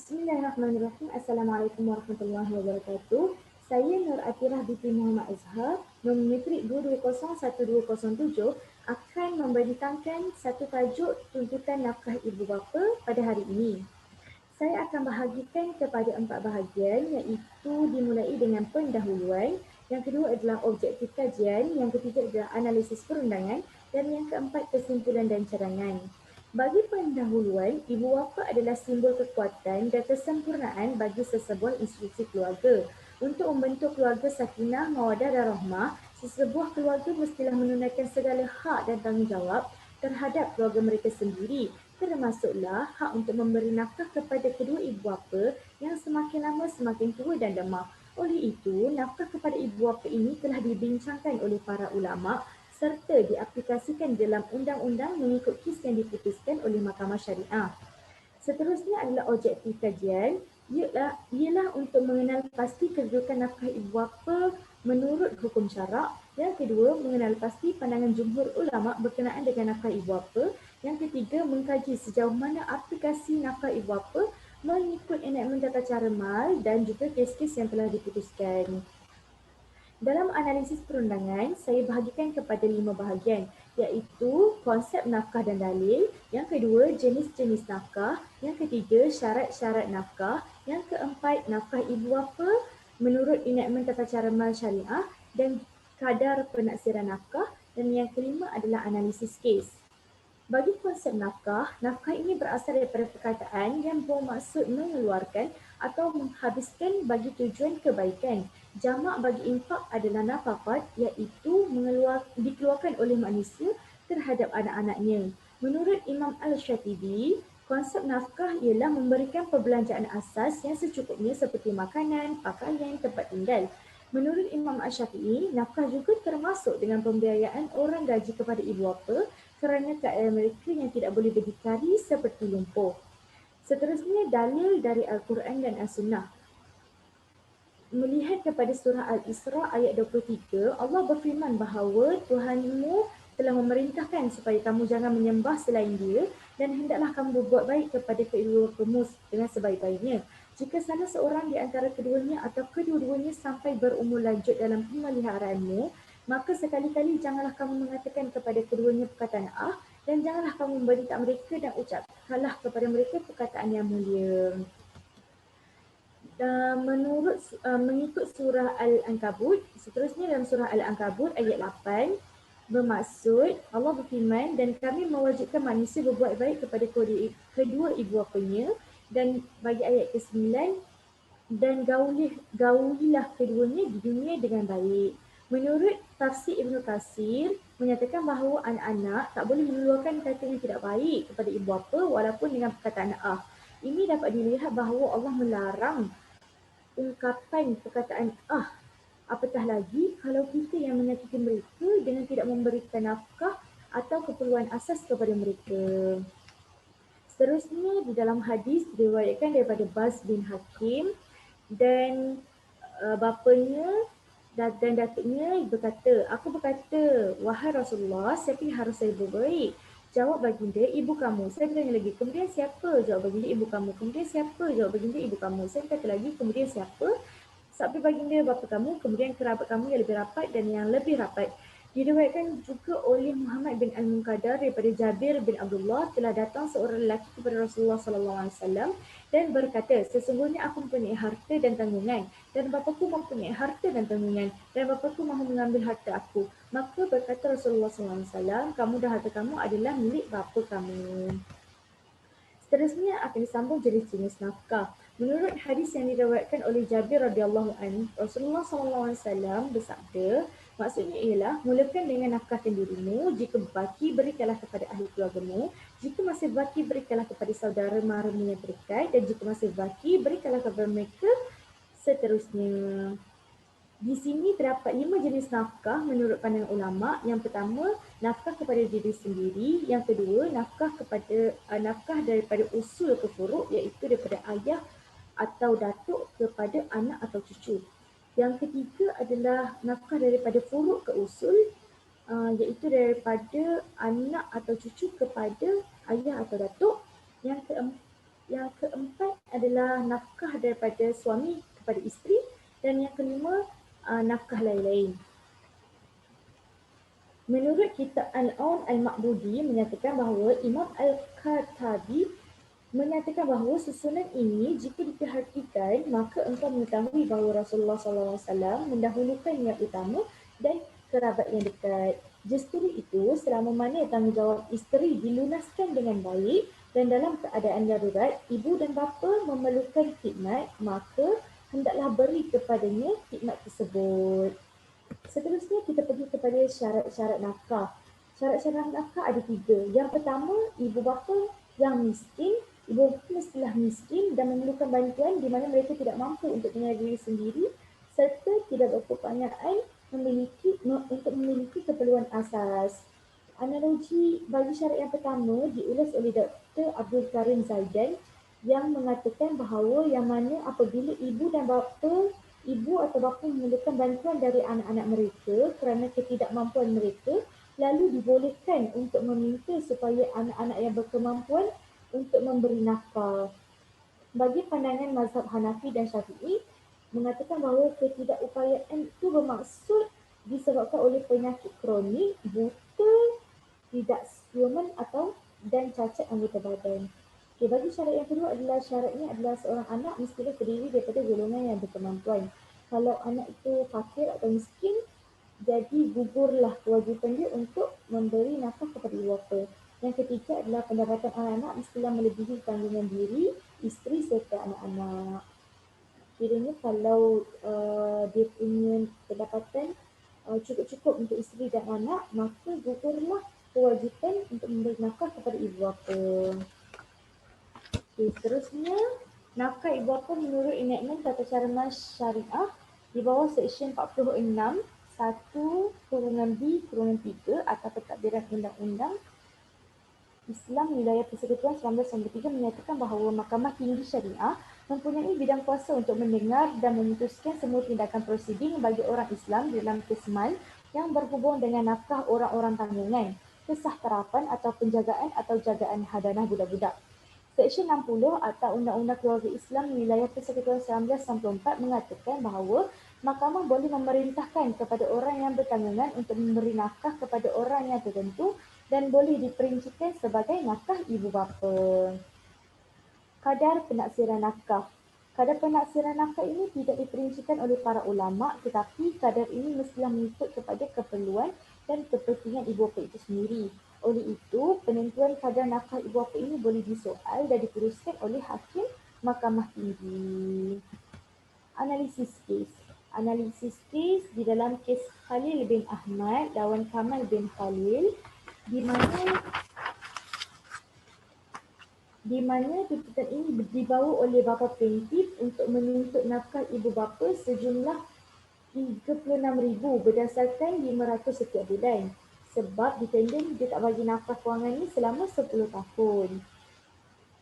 Bismillahirrahmanirrahim. Assalamualaikum warahmatullahi wabarakatuh. Saya Nur Atirah binti Muhammad Azhar, nombor metrik 2201207 akan membentangkan satu tajuk tuntutan nafkah ibu bapa pada hari ini. Saya akan bahagikan kepada 4 bahagian, iaitu dimulai dengan pendahuluan, yang kedua adalah objektif kajian, yang ketiga adalah analisis perundangan dan yang keempat kesimpulan dan cadangan. Bagi pendahuluan, ibu bapa adalah simbol kekuatan dan kesempurnaan bagi sesebuah institusi keluarga. Untuk membentuk keluarga sakinah, mawadah dan rahmah, sesebuah keluarga mestilah menunaikan segala hak dan tanggungjawab terhadap keluarga mereka sendiri, termasuklah hak untuk memberi nafkah kepada kedua ibu bapa yang semakin lama semakin tua dan lemah. Oleh itu, nafkah kepada ibu bapa ini telah dibincangkan oleh para ulama serta diaplikasikan dalam undang-undang mengikut kes yang diputuskan oleh Mahkamah Syariah. Seterusnya adalah objektif kajian, ialah untuk mengenal pasti kedudukan nafkah ibu bapa menurut hukum syarak. Yang kedua, mengenal pasti pandangan jumhur ulama berkenaan dengan nafkah ibu bapa. Yang ketiga, mengkaji sejauh mana aplikasi nafkah ibu bapa mengikut enakmen tata cara mal dan juga kes-kes yang telah diputuskan. Dalam analisis perundangan, saya bahagikan kepada 5 bahagian, iaitu konsep nafkah dan dalil, yang kedua jenis-jenis nafkah, yang ketiga syarat-syarat nafkah, yang keempat nafkah ibu bapa menurut enakmen tata cara mal syariah dan kadar penaksiran nafkah, dan yang kelima adalah analisis kes. Bagi konsep nafkah, nafkah ini berasal daripada perkataan yang bermaksud mengeluarkan atau menghabiskan bagi tujuan kebaikan. Jamak bagi infak adalah nafaqat, iaitu dikeluarkan oleh manusia terhadap anak-anaknya. Menurut Imam Al-Syatibi, konsep nafkah ialah memberikan perbelanjaan asas yang secukupnya seperti makanan, pakaian, tempat tinggal. Menurut Imam Asy-Syafi'i, nafkah juga termasuk dengan pembiayaan orang gaji kepada ibu bapa kerana keadaan mereka yang tidak boleh berdikari seperti lumpuh. Seterusnya, dalil dari Al-Quran dan As-Sunnah. Melihat kepada surah Al-Isra ayat 23, Allah berfirman bahawa Tuhanmu telah memerintahkan supaya kamu jangan menyembah selain Dia dan hendaklah kamu berbuat baik kepada kedua bapamu dengan sebaik-baiknya. Jika salah seorang di antara keduanya atau kedua-duanya sampai berumur lanjut dalam pemeliharaanmu, maka sekali-kali janganlah kamu mengatakan kepada keduanya perkataan dan janganlah kamu membentak mereka dan ucapkanlah kepada mereka perkataan yang mulia. Mengikut surah Al-Ankabut, seterusnya dalam surah Al-Ankabut ayat 8 bermaksud Allah berfirman, dan kami mewajibkan manusia berbuat baik kepada kedua ibu bapanya, dan bagi ayat ke-9, dan gaulilah keduanya di dunia dengan baik. Menurut tafsir Ibn Katsir menyatakan bahawa anak-anak tak boleh mengeluarkan kata yang tidak baik kepada ibu bapa walaupun dengan perkataan Ini dapat dilihat bahawa Allah melarang ungkapan perkataan apatah lagi kalau kita yang menyakiti mereka dengan tidak memberikan nafkah atau keperluan asas kepada mereka. Seterusnya di dalam hadis diriwayatkan daripada Baz bin Hakim dan bapanya dan datuknya berkata, aku berkata, wahai Rasulullah, siapa yang harus saya berbaik? Jawab baginda, ibu kamu. Saya bertanya lagi, kemudian siapa? Jawab baginda, ibu kamu. Kemudian siapa? Jawab baginda, ibu kamu. Saya berkata lagi, kemudian siapa? Sabda baginda, bapa kamu. Kemudian kerabat kamu yang lebih rapat dan yang lebih rapat. Diriwayatkan juga oleh Muhammad bin Al-Muqaddar daripada Jabir bin Abdullah, telah datang seorang lelaki kepada Rasulullah SAW dan berkata, sesungguhnya aku mempunyai harta dan tanggungan dan bapaku mempunyai harta dan tanggungan dan bapaku mahu mengambil harta aku. Maka berkata Rasulullah SAW, kamu dan harta kamu adalah milik bapa kamu. Seterusnya akan disambung jenis-jenis nafkah. Menurut hadis yang diriwayatkan oleh Jabir radhiyallahu anhu, Rasulullah SAW bersabda, maksudnya ialah mulakan dengan nafkahkan dirimu, jika berbaki berikanlah kepada ahli keluargamu, jika masih berbaki berikanlah kepada saudara maramu yang terdekat, dan jika masih berbaki berikanlah kepada mereka seterusnya. Di sini terdapat 5 jenis nafkah menurut pandangan ulama. Yang pertama, nafkah kepada diri sendiri. Yang kedua, nafkah daripada usul ke furuk, iaitu daripada ayah atau datuk kepada anak atau cucu. Yang ketiga adalah nafkah daripada furuk ke usul, iaitu daripada anak atau cucu kepada ayah atau datuk. Yang keempat Yang keempat adalah nafkah daripada suami kepada isteri dan yang kelima nafkah lain-lain. Menurut kitab Al-Aun Al-Ma'budi menyatakan bahawa Imam Al-Khattabi menyatakan bahawa susunan ini jika diperhatikan maka engkau mengetahui bahawa Rasulullah SAW mendahulukan niat utama dan kerabat yang dekat. Justru itu, selama mana tanggungjawab isteri dilunaskan dengan baik dan dalam keadaan darurat, ibu dan bapa memerlukan khidmat, maka hendaklah beri kepadanya khidmat tersebut. Seterusnya kita pergi kepada syarat-syarat nafkah. Syarat-syarat nafkah ada 3. Yang pertama, ibu bapa yang miskin. Ibu bapa mestilah miskin dan memerlukan bantuan di mana mereka tidak mampu untuk menyara diri sendiri serta tidak berkepanjangan untuk memiliki keperluan asas. Analogi bagi syarat yang pertama diulas oleh Dr. Abdul Karim Zaidan yang mengatakan bahawa yang mana apabila ibu atau bapa memerlukan bantuan dari anak-anak mereka kerana ketidakmampuan mereka, lalu dibolehkan untuk meminta supaya anak-anak yang berkemampuan untuk memberi nafkah. Bagi pandangan mazhab Hanafi dan Syafi'i, mengatakan bahawa ketidakupayaan itu bermaksud disebabkan oleh penyakit kronik, buta, tidak siuman dan cacat anggota badan. Okay, bagi syarat yang kedua adalah syaratnya adalah seorang anak mestilah terdiri daripada golongan yang berkemampuan. Kalau anak itu fakir atau miskin, jadi gugurlah kewajipan dia untuk memberi nafkah kepada ibu bapa. Yang ketiga adalah pendapatan anak-anak mestilah melebihi tanggungan diri, isteri serta anak-anak. Kiranya kalau dia punya pendapatan cukup-cukup untuk isteri dan anak, maka gugurlah kewajipan untuk memberi nafkah kepada ibu bapa. Okay, seterusnya, nafkah ibu bapa menurut enakmen tata cara syariah di bawah Seksyen 46 1/B/3 atau Pentadbiran Undang-Undang Islam Wilayah Persekutuan 1993 menyatakan bahawa Mahkamah Tinggi Syariah mempunyai bidang kuasa untuk mendengar dan memutuskan semua tindakan prosiding bagi orang Islam dalam kes mal yang berhubung dengan nafkah orang-orang tanggungan, kesahterapan atau penjagaan atau jagaan hadanah budak-budak. Seksyen 60 Akta Undang-Undang Keluarga Islam Wilayah Persekutuan 1994 mengatakan bahawa mahkamah boleh memerintahkan kepada orang yang bertanggungan untuk memberi nafkah kepada orang yang tertentu dan boleh diperincikan sebagai nafkah ibu bapa. Kadar penaksiran nafkah. Kadar penaksiran nafkah ini tidak diperincikan oleh para ulama, tetapi kadar ini mestilah mengikut kepada keperluan dan kepentingan ibu bapa itu sendiri. Oleh itu, penentuan kadar nafkah ibu bapa ini boleh disoal dan diteruskan oleh hakim Mahkamah Tinggi. Analisis kes. Analisis kes di dalam kes Khalil bin Ahmad lawan Kamal bin Khalil di mana tuntutan ini dibawa oleh bapa plaintiff untuk menuntut nafkah ibu bapa sejumlah 36,000 berdasarkan 500 setiap bulan. Sebab dependen dia tak bagi nafkah kewangan ni selama 10 tahun.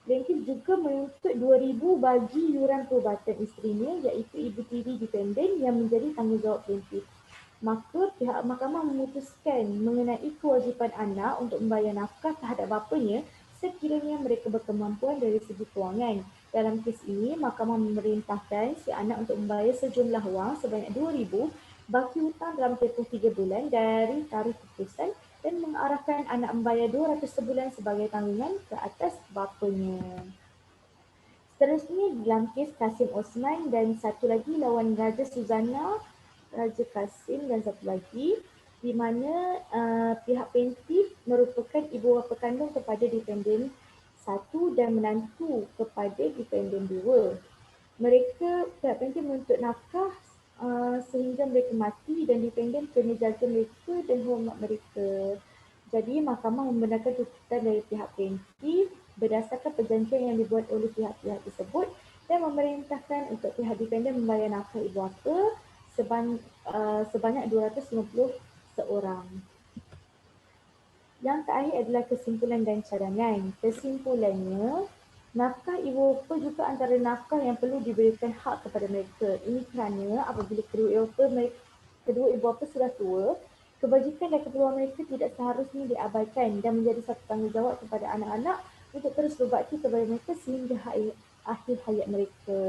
Plaintiff juga menuntut 2,000 bagi yuran perubatan isterinya iaitu ibu tiri dependen yang menjadi tanggungjawab plaintiff. Maka pihak mahkamah memutuskan mengenai kewajipan anak untuk membayar nafkah terhadap bapanya sekiranya mereka berkemampuan dari segi kewangan. Dalam kes ini, mahkamah memerintahkan si anak untuk membayar sejumlah wang sebanyak 2,000 baki hutang dalam tempoh 3 bulan dari tarikh keputusan dan mengarahkan anak membayar 200 sebulan sebagai tanggungan ke atas bapanya. Seterusnya dalam kes Kasim Osman dan satu lagi lawan Raja Suzana, Raja Kasim dan satu lagi di mana pihak plaintiff merupakan ibu bapa kandung kepada dependen 1 dan menantu kepada dependen 2. Pihak plaintiff menuntut nafkah sehingga mereka mati dan dependen kena jaga mereka dan hormat mereka. Jadi mahkamah membenarkan tuntutan dari pihak plaintiff berdasarkan perjanjian yang dibuat oleh pihak-pihak tersebut dan memerintahkan untuk pihak dependen membayar nafkah ibu bapa sebanyak 250 seorang. Yang terakhir adalah kesimpulan dan cadangan. Kesimpulannya, nafkah ibu bapa juga antara nafkah yang perlu diberikan hak kepada mereka. Ini kerana apabila kedua ibu bapa sudah tua, kebajikan dan keperluan mereka tidak seharusnya diabaikan dan menjadi satu tanggungjawab kepada anak-anak untuk terus berbakti kepada mereka sehingga akhir hayat mereka.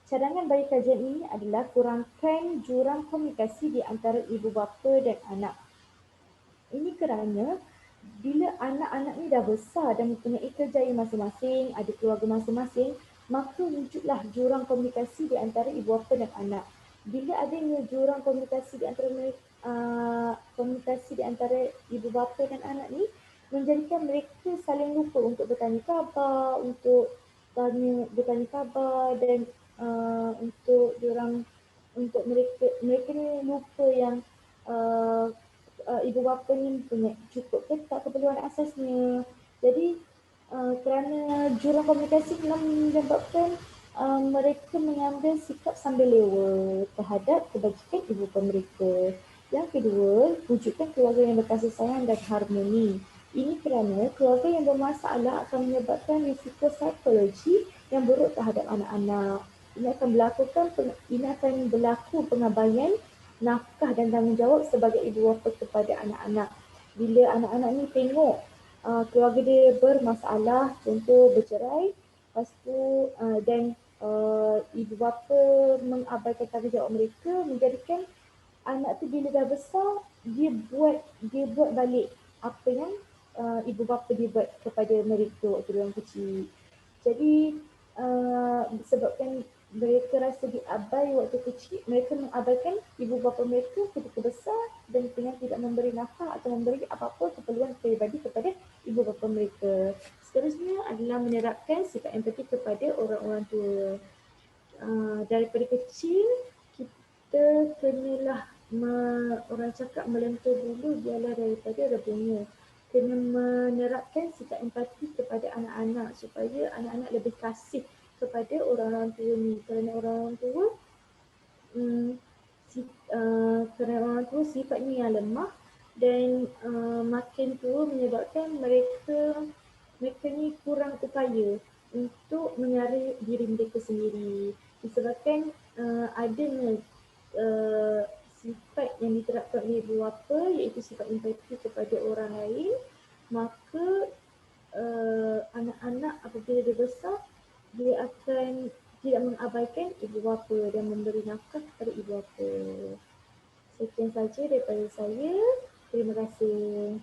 Cadangan bagi kajian ini adalah kurangkan jurang komunikasi di antara ibu bapa dan anak. Ini kerana bila anak-anak ni dah besar dan mempunyai kerjaya masing-masing, ada keluarga masing-masing, maka wujudlah jurang komunikasi di antara ibu bapa dan anak. Bila adanya jurang komunikasi di antara ibu bapa dan anak ni, menjadikan mereka saling lupa untuk bertanya khabar, bertanya khabar dan untuk mereka ni lupa yang ibu bapa ni punya cukup ke tak keperluan asasnya. Jadi kerana jurang komunikasi telah menyebabkan mereka mengambil sikap sambil lewa terhadap kebajikan ibu bapa mereka. Yang kedua, wujudkan keluarga yang berkasih sayang dan harmoni. Ini kerana keluarga yang bermasalah akan menyebabkan risiko psikologi yang buruk terhadap anak-anak. Ini akan berlaku pengabaian nafkah dan tanggungjawab sebagai ibu bapa kepada anak-anak. Bila anak-anak ni tengok keluarga dia bermasalah, contoh bercerai, lepas tu dan ibu bapa mengabaikan tanggungjawab mereka, menjadikan anak tu bila dah besar dia buat balik apa yang ibu bapa dia buat kepada mereka waktu dia orang kecil. Jadi sebabkan mereka rasa diabai waktu kecil, mereka mengabaikan ibu bapa mereka ketika besar dan dengan tidak memberi nafkah atau memberi apa-apa keperluan peribadi kepada ibu bapa mereka. Seterusnya adalah menerapkan sifat empati kepada orang-orang tua. Daripada kecil kita kenalah orang cakap melentur bulu biarlah daripada rebungnya. Kena menerapkan sikap empati kepada anak-anak supaya anak-anak lebih kasih kepada orang-orang tua ni, kerana orang-orang tua sifatnya yang lemah dan makin tua menyebabkan mereka ni kurang upaya untuk menyara diri mereka sendiri disebabkan adanya sifat yang diterapkan oleh ibu bapa iaitu sifat empati kepada orang lain, maka anak-anak apabila dia besar dia akan tidak mengabaikan ibu bapa dan memberi nafkah kepada ibu bapa. Sekian saja daripada saya. Terima kasih.